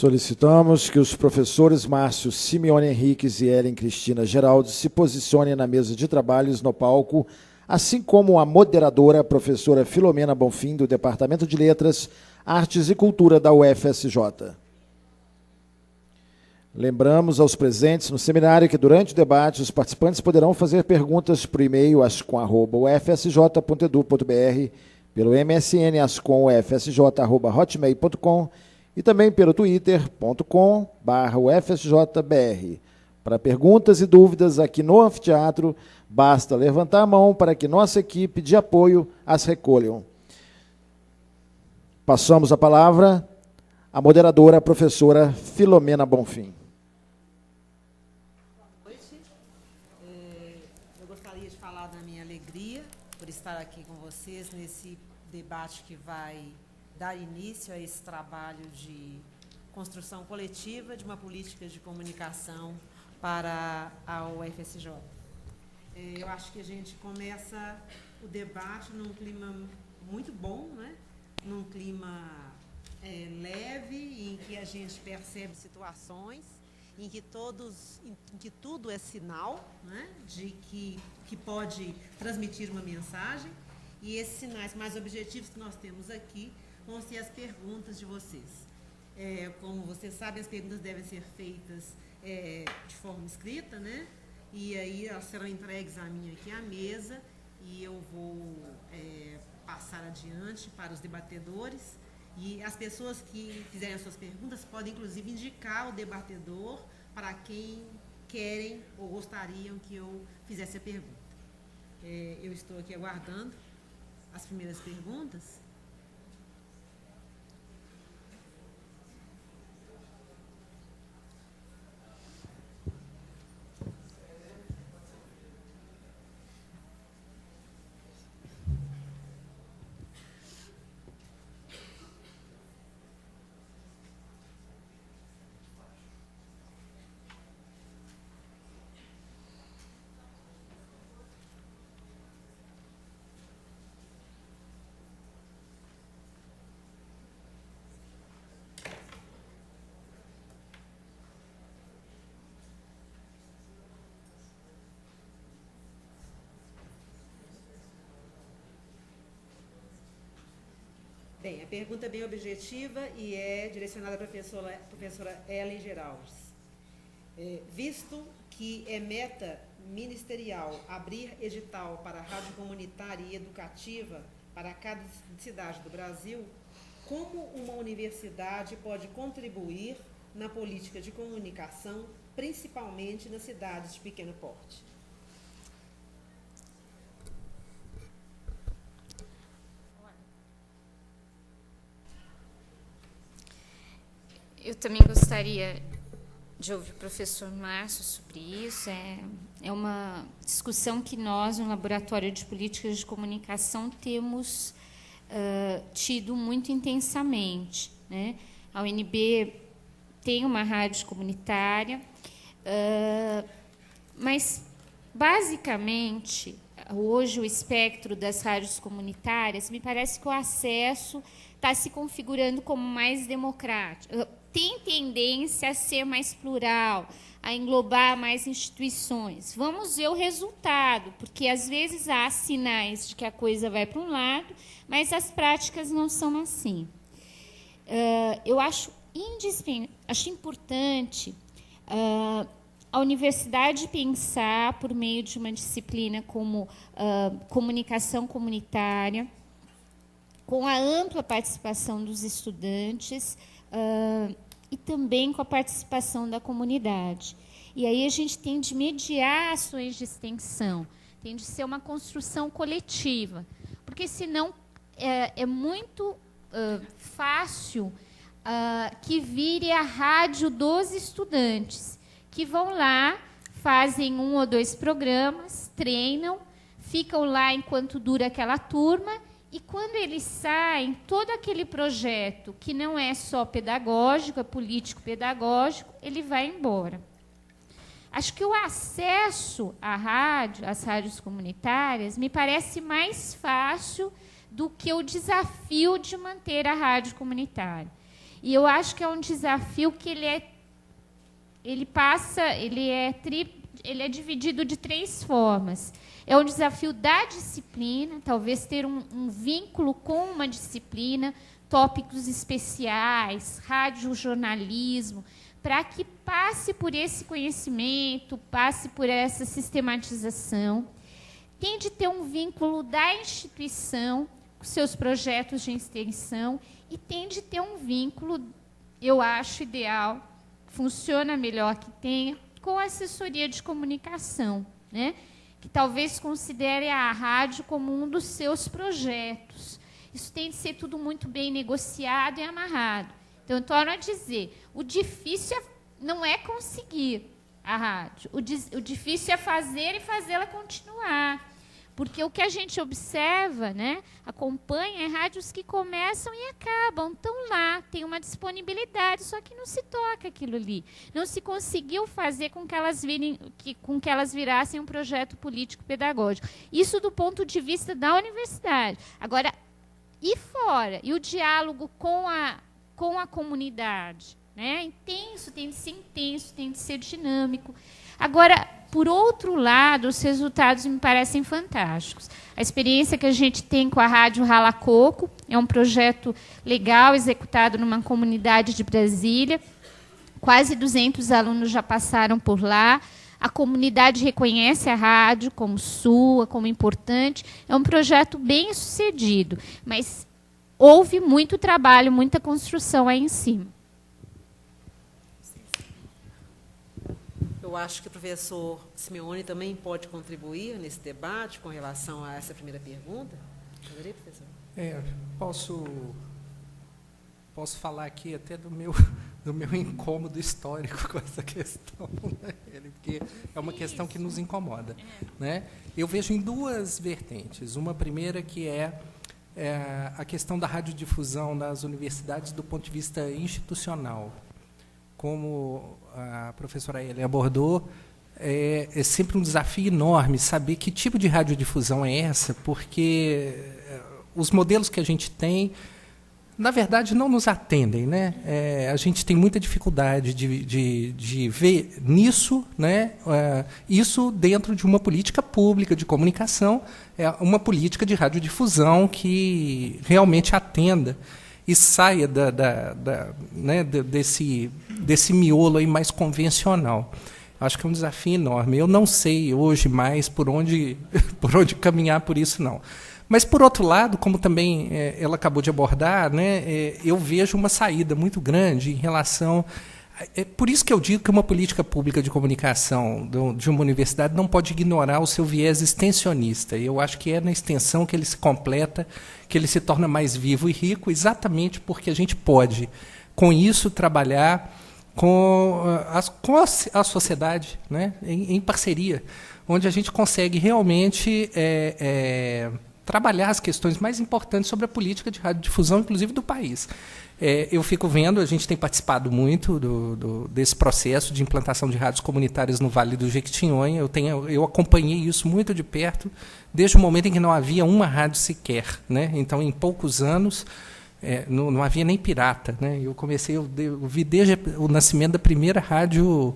Solicitamos que os professores Márcio Simeone Henriques e Ellen Cristina Geraldo se posicionem na mesa de trabalhos no palco, assim como a moderadora, a professora Filomena Bonfim, do Departamento de Letras, Artes e Cultura da UFSJ. Lembramos aos presentes no seminário que, durante o debate, os participantes poderão fazer perguntas por e-mail ascom@ufsj.edu.br, pelo MSN ascom.ufsj@hotmail.com e também pelo twitter.com/ufsjbr. Para perguntas e dúvidas aqui no anfiteatro, basta levantar a mão para que nossa equipe de apoio as recolham. Passamos a palavra à moderadora, a professora Filomena Bonfim. Boa noite. Eu gostaria de falar da minha alegria por estar aqui com vocês nesse debate que vai dar início a esse trabalho de construção coletiva de uma política de comunicação para a UFSJ. Eu acho que a gente começa o debate num clima muito bom, né? Num clima leve, em que a gente percebe situações, em que tudo é sinal, né? De que pode transmitir uma mensagem, e esses sinais mais objetivos que nós temos aqui vão ser as perguntas de vocês. Como vocês sabem, as perguntas devem ser feitas de forma escrita, né? E aí elas serão entregues a mim aqui à mesa, e eu vou passar adiante para os debatedores, e as pessoas que fizerem as suas perguntas podem, inclusive, indicar o debatedor para quem querem ou gostariam que eu fizesse a pergunta. Eu estou aqui aguardando as primeiras perguntas. Bem, a pergunta é bem objetiva e é direcionada à professora Ellen Geraldes. Visto que é meta ministerial abrir edital para a rádio comunitária e educativa para cada cidade do Brasil, como uma universidade pode contribuir na política de comunicação, principalmente nas cidades de pequeno porte? Eu também gostaria de ouvir o professor Márcio sobre isso. É uma discussão que nós, no Laboratório de Políticas de Comunicação, temos tido muito intensamente, né? A UNB tem uma rádio comunitária, mas, basicamente, hoje o espectro das rádios comunitárias, me parece que o acesso está se configurando como mais democrático. Tem tendência a ser mais plural, a englobar mais instituições. Vamos ver o resultado, porque, às vezes, há sinais de que a coisa vai para um lado, mas as práticas não são assim. Eu acho importante a universidade pensar, por meio de uma disciplina como comunicação comunitária, com a ampla participação dos estudantes, e também com a participação da comunidade. E aí a gente tem de mediar ações de extensão, tem de ser uma construção coletiva, porque, senão, é muito fácil que vire a rádio dos estudantes, que vão lá, fazem 1 ou 2 programas, treinam, ficam lá enquanto dura aquela turma, e, quando eles saem, todo aquele projeto, que não é só pedagógico, é político-pedagógico, ele vai embora. Acho que o acesso à rádio, às rádios comunitárias, me parece mais fácil do que o desafio de manter a rádio comunitária. E eu acho que é um desafio que ele é dividido de 3 formas. É um desafio da disciplina, talvez ter um vínculo com uma disciplina, tópicos especiais, radiojornalismo, para que passe por esse conhecimento, passe por essa sistematização. Tem de ter um vínculo da instituição com seus projetos de extensão e tem de ter um vínculo, eu acho ideal, funciona melhor que tenha, com a assessoria de comunicação, né? Que talvez considere a rádio como um dos seus projetos. Isso tem de ser tudo muito bem negociado e amarrado. Então, eu torno a dizer, o difícil não é conseguir a rádio, o difícil é fazer e fazê-la continuar. Porque o que a gente observa, né, acompanha, é rádios que começam e acabam, estão lá, tem uma disponibilidade, só que não se toca aquilo ali. Não se conseguiu fazer com que elas virassem um projeto político-pedagógico. Isso do ponto de vista da universidade. Agora, e fora? E o diálogo com a comunidade? Né? Intenso, tem de ser dinâmico. Agora, por outro lado, os resultados me parecem fantásticos. A experiência que a gente tem com a Rádio Rala Coco é um projeto legal, executado numa comunidade de Brasília. Quase 200 alunos já passaram por lá. A comunidade reconhece a rádio como sua, como importante. É um projeto bem sucedido, mas houve muito trabalho, muita construção aí em cima. Eu acho que o professor Simeone também pode contribuir nesse debate com relação a essa primeira pergunta. Poderia, professor? Posso falar aqui até do meu incômodo histórico com essa questão, né? Porque é uma questão que nos incomoda, né? Eu vejo em 2 vertentes. Uma primeira que é a questão da radiodifusão nas universidades do ponto de vista institucional. Como a professora Ellen abordou, é sempre um desafio enorme saber que tipo de radiodifusão é essa, porque os modelos que a gente tem, na verdade, não nos atendem, né? A gente tem muita dificuldade de ver nisso, né? Isso dentro de uma política pública de comunicação, uma política de radiodifusão que realmente atenda e saia né, desse miolo aí mais convencional. Acho que é um desafio enorme. Eu não sei hoje mais por onde caminhar por isso, não. Mas, por outro lado, como também ela acabou de abordar, né, eu vejo uma saída muito grande em relação... É por isso que eu digo que uma política pública de comunicação de uma universidade não pode ignorar o seu viés extensionista. Eu acho que é na extensão que ele se completa, que ele se torna mais vivo e rico, exatamente porque a gente pode, com isso, trabalhar com a sociedade, né, em parceria, onde a gente consegue realmente trabalhar as questões mais importantes sobre a política de radiodifusão, inclusive do país. Eu fico vendo, a gente tem participado muito desse processo de implantação de rádios comunitárias no Vale do Jequitinhonha. Eu acompanhei isso muito de perto, desde o momento em que não havia uma rádio sequer, né? Então, em poucos anos, não havia nem pirata, né? Eu vi desde o nascimento da primeira rádio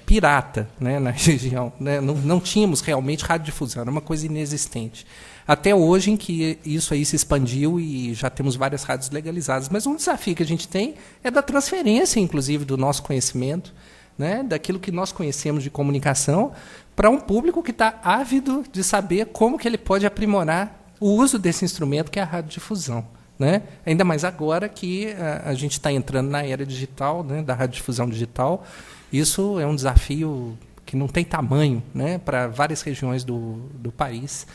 pirata, né, na região, né? Não tínhamos realmente radiodifusão, era uma coisa inexistente. Até hoje, em que isso aí se expandiu e já temos várias rádios legalizadas. Mas um desafio que a gente tem é da transferência, inclusive, do nosso conhecimento, né, daquilo que nós conhecemos de comunicação, para um público que está ávido de saber como que ele pode aprimorar o uso desse instrumento, que é a radiodifusão, né? Ainda mais agora que a gente está entrando na era digital, né, da radiodifusão digital. Isso é um desafio que não tem tamanho, né, para várias regiões do país.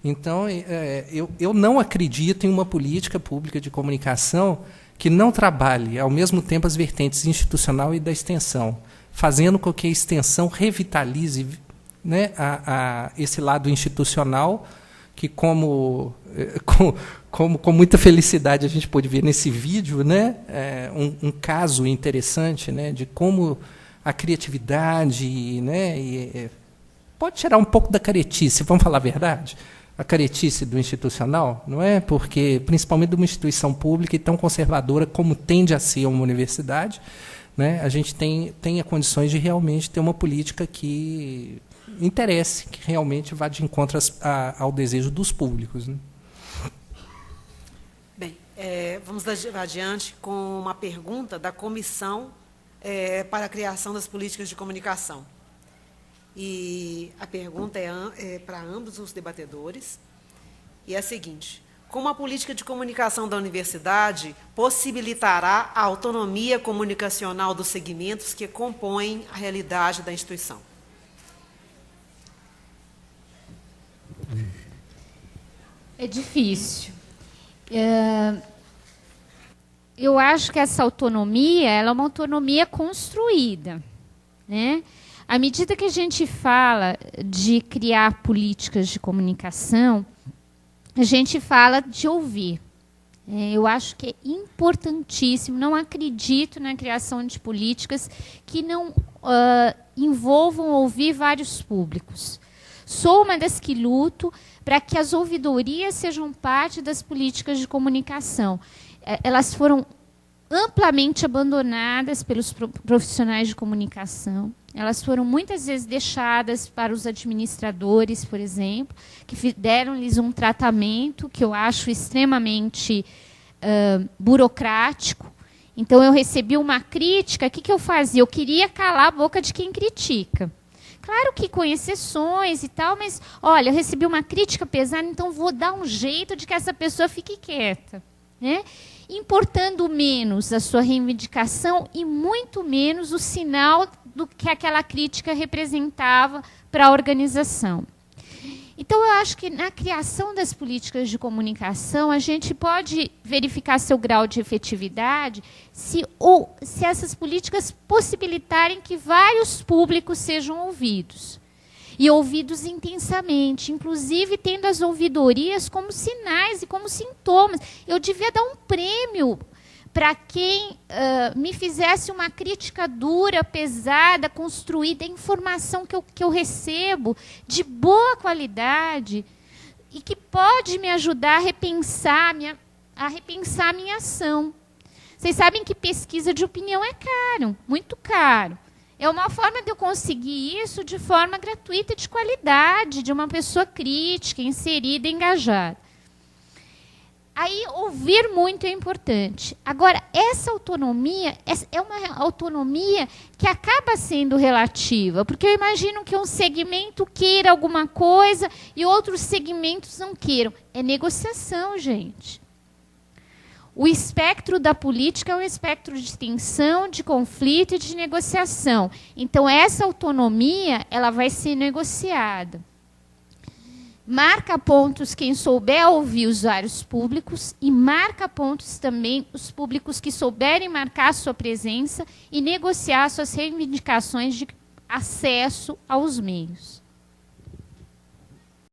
Então, eu não acredito em uma política pública de comunicação que não trabalhe, ao mesmo tempo, as vertentes institucional e da extensão, fazendo com que a extensão revitalize, né, esse lado institucional, que, com muita felicidade, a gente pôde ver nesse vídeo, né, um caso interessante, né, de como a criatividade, né, pode tirar um pouco da caretice, vamos falar a verdade? a caretice do institucional, não é? Porque, principalmente de uma instituição pública e tão conservadora como tende a ser uma universidade, né, a gente tenha condições de realmente ter uma política que interesse, que realmente vá de encontro ao desejo dos públicos. Né? Bem, vamos adiante com uma pergunta da Comissão para a Criação das Políticas de Comunicação. E a pergunta é para ambos os debatedores, e é a seguinte: como a política de comunicação da universidade possibilitará a autonomia comunicacional dos segmentos que compõem a realidade da instituição? É difícil. Eu acho que essa autonomia, ela é uma autonomia construída, né? À medida que a gente fala de criar políticas de comunicação, a gente fala de ouvir. Eu acho que é importantíssimo, não acredito na criação de políticas que não envolvam ouvir vários públicos. Sou uma das que luto para que as ouvidorias sejam parte das políticas de comunicação. Elas foram amplamente abandonadas pelos profissionais de comunicação. Elas foram muitas vezes deixadas para os administradores, por exemplo, que deram-lhes um tratamento que eu acho extremamente burocrático. Então, eu recebi uma crítica, o que eu fazia? Eu queria calar a boca de quem critica. Claro que com exceções e tal, mas, olha, eu recebi uma crítica pesada, então vou dar um jeito de que essa pessoa fique quieta, né? Importando menos a sua reivindicação e muito menos o sinal do que aquela crítica representava para a organização. Então, eu acho que na criação das políticas de comunicação, a gente pode verificar seu grau de efetividade se essas políticas possibilitarem que vários públicos sejam ouvidos. E ouvidos intensamente, inclusive tendo as ouvidorias como sinais e como sintomas. Eu devia dar um prêmio para quem me fizesse uma crítica dura, pesada, construída, informação que eu recebo de boa qualidade e que pode me ajudar a repensar a minha ação. Vocês sabem que pesquisa de opinião é caro, muito caro. É uma forma de eu conseguir isso de forma gratuita e de qualidade, de uma pessoa crítica, inserida, engajada. Aí, ouvir muito é importante. Agora, essa autonomia é uma autonomia que acaba sendo relativa, porque eu imagino que um segmento queira alguma coisa e outros segmentos não queiram. É negociação, gente. O espectro da política é um espectro de tensão, de conflito e de negociação. Então, essa autonomia ela vai ser negociada. Marca pontos quem souber ouvir os vários públicos e marca pontos também os públicos que souberem marcar a sua presença e negociar suas reivindicações de acesso aos meios.